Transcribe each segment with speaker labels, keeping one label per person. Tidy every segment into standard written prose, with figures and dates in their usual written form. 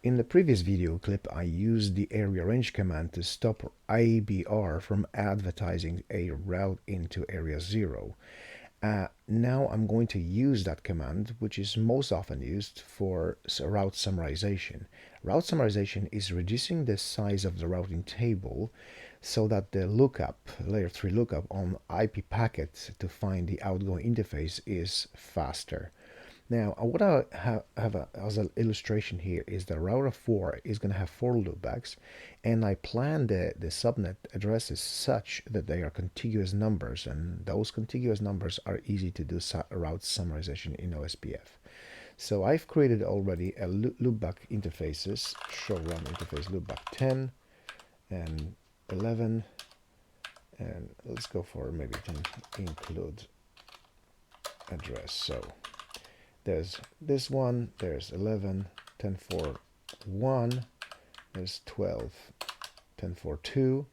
Speaker 1: In the previous video clip, I used the area range command to stop ABR from advertising a route into area 0. Now I'm going to use that command, which is most often used for route summarization. Route summarization is reducing the size of the routing table so that the lookup, layer 3 lookup on IP packets to find the outgoing interface is faster. Now, what I have as an illustration here is the router 4 is going to have 4 loopbacks, and I plan the subnet addresses such that they are contiguous numbers, and those contiguous numbers are easy to do route summarization in OSPF. So I've created already a loopback interfaces, show run interface loopback 10 and 11, and let's go for maybe 10 include address. So there's this one, there's 11, 10.4.1, there's 12, 10.4.2,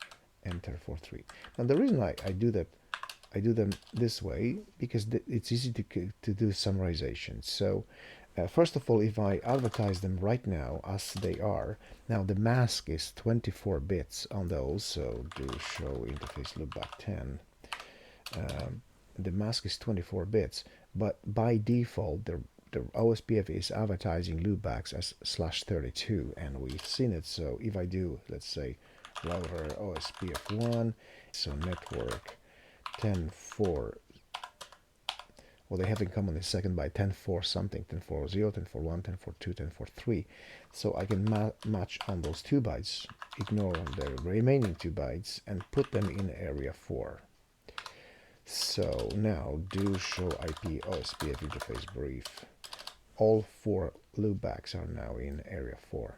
Speaker 1: and 10.4.3. Now the reason I do them this way because it's easy to do summarization. So first of all, if I advertise them right now as they are, now the mask is 24 bits on those, so do show interface loopback 10. The mask is 24 bits, but by default the OSPF is advertising loopbacks as /32, and we've seen it. So if I do, let's say, router OSPF1, so network 10.4, well, they have in common the second byte 10.4 something, 10.4.0, 10.4.1, 10.4.2, 10.4.3. So I can match on those 2 bytes, ignore the remaining 2 bytes, and put them in area 4. So now do show IP OSPF interface brief. All 4 loopbacks are now in area 4.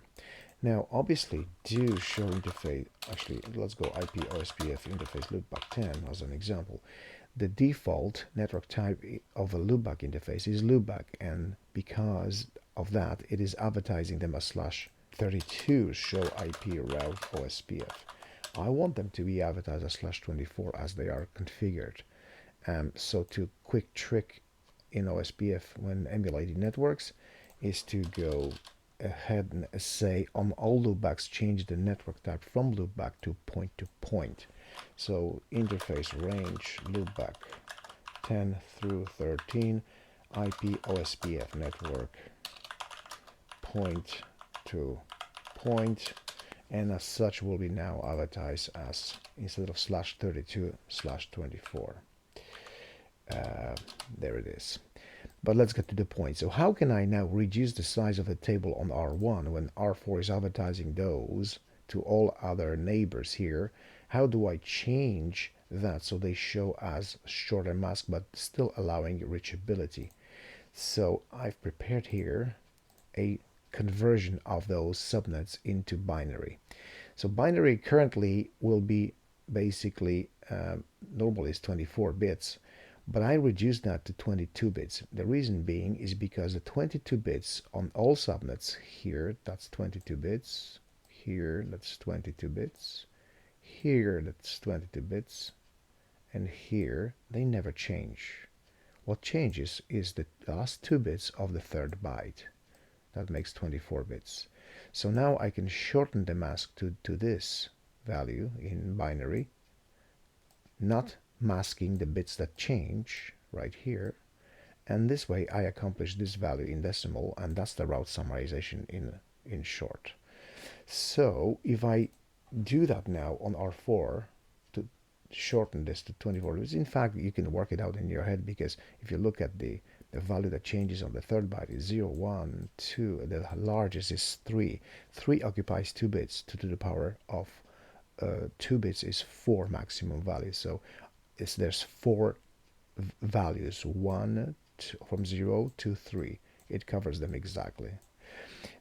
Speaker 1: Now obviously do show interface, actually let's go IP OSPF interface loopback 10 as an example. The default network type of a loopback interface is loopback, and because of that it is advertising them as /32 show IP route OSPF. I want them to be advertised as /24 as they are configured. So to quick trick in OSPF when emulating networks is to go ahead and say on all loopbacks change the network type from loopback to point. So interface range loopback 10 through 13 IP OSPF network point to point, and as such will be now advertised as, instead of /32, /24. There it is. But let's get to the point. So how can I now reduce the size of the table on R1 when R4 is advertising those to all other neighbors here? How do I change that so they show as shorter mask but still allowing reachability? So I've prepared here a conversion of those subnets into binary. So binary currently will be basically normally is 24 bits, but I reduced that to 22 bits. The reason being is because the 22 bits on all subnets here, that's 22 bits, here that's 22 bits, here that's 22 bits, and here they never change. What changes is the last 2 bits of the third byte. That makes 24 bits. So now I can shorten the mask to this value in binary, not masking the bits that change right here, and this way I accomplish this value in decimal, and that's the route summarization in short. So if I do that now on R4 to shorten this to 24 bits, in fact you can work it out in your head, because if you look at the value that changes on the third byte is 0, 1, 2, the largest is 3. 3 occupies 2 bits, 2 to the power of 2 bits is 4 maximum value. So there's 4 values, 1 from 0 to 3. It covers them exactly.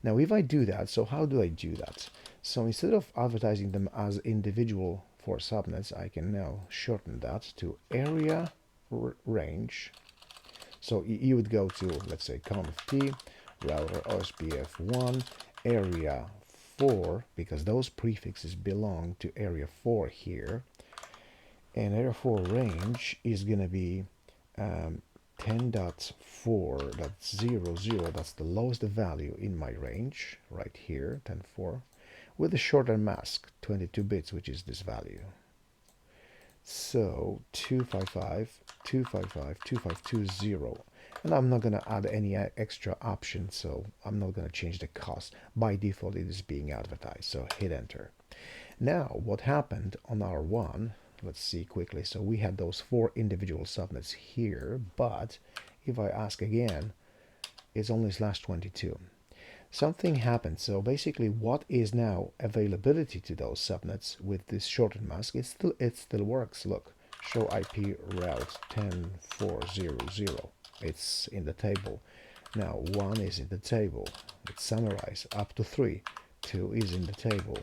Speaker 1: Now if I do that, so how do I do that? So instead of advertising them as individual 4 subnets, I can now shorten that to area range. So you would go to, let's say, conft router OSPF1 area 4, because those prefixes belong to area 4 here, and area 4 range is going to be 10.4.00, that's the lowest value in my range, right here, 10.4, with a shorter mask, 22 bits, which is this value. So 255, 255, 2520. And I'm not going to add any extra options, so I'm not going to change the cost. By default, it is being advertised, so hit enter. Now, what happened on R1, let's see quickly. So we had those 4 individual subnets here, but if I ask again, it's only /22. Something happened. So basically, what is now availability to those subnets with this shortened mask? It still works. Look, show IP route 10400. It's in the table. Now 1 is in the table. It's summarized up to 3. 2 is in the table.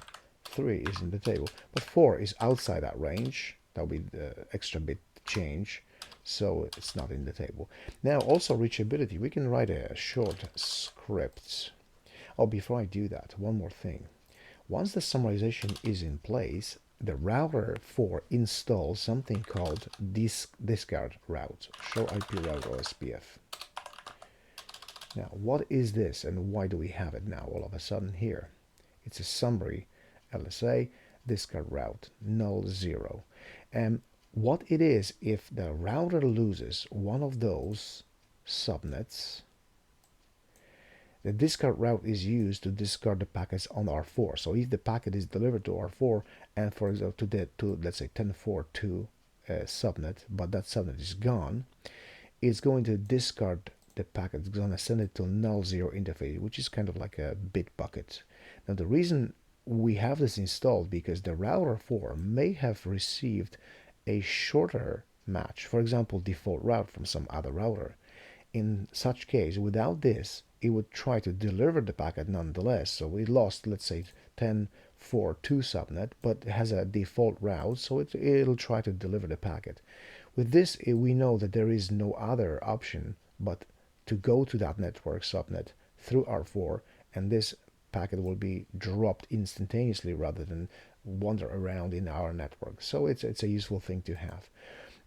Speaker 1: 3 is in the table. But 4 is outside that range. That'll be the extra bit change. So it's not in the table. Now also reachability. We can write a short script. Oh, before I do that, one more thing. Once the summarization is in place, the router 4 installs something called discard route, show IP route OSPF. Now, what is this and why do we have it now all of a sudden here? It's a summary LSA discard route null 0. And what it is, if the router loses one of those subnets, the discard route is used to discard the packets on R4. So if the packet is delivered to R4 and, for example, to let's say 10.4.2 subnet, but that subnet is gone, it's going to discard the packet. It's going to send it to null 0 interface, which is kind of like a bit bucket. Now the reason we have this installed because the router 4 may have received a shorter match, for example, default route from some other router. In such case, without this, it would try to deliver the packet nonetheless. So we lost, let's say, 10.4.2 subnet, but it has a default route, so it'll try to deliver the packet. With this, we know that there is no other option but to go to that network subnet through R4, and this packet will be dropped instantaneously rather than wander around in our network. So it's a useful thing to have.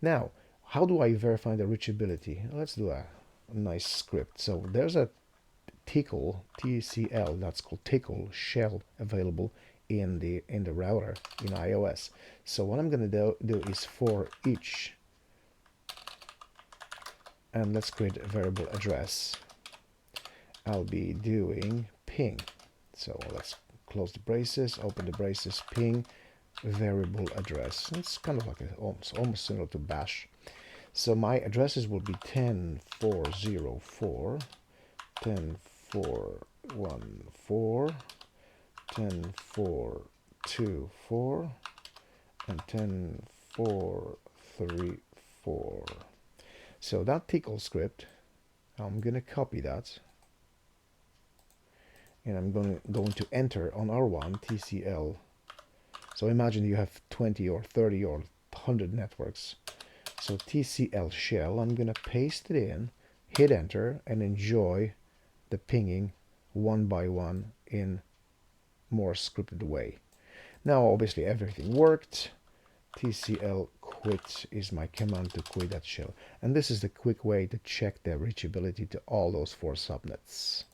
Speaker 1: Now, how do I verify the reachability? Let's do a nice script. So there's a TCL, that's called tickle shell, available in the router in iOS. So what I'm going to do is for each, and let's create a variable address. I'll be doing ping. So let's close the braces, open the braces, ping variable address. It's kind of like almost similar to bash. So my addresses will be 10.4.04, 10.4.1.4, 10.4.2.4, and 10.4.3.4. So that tickle script, I'm going to copy that, and I'm going to enter on R1 TCL. So imagine you have 20 or 30 or 100 networks. So TCL shell, I'm going to paste it in, hit enter, and enjoy the pinging one by one in more scripted way. Now obviously everything worked. TCL quit is my command to quit that shell. And this is the quick way to check the reachability to all those 4 subnets.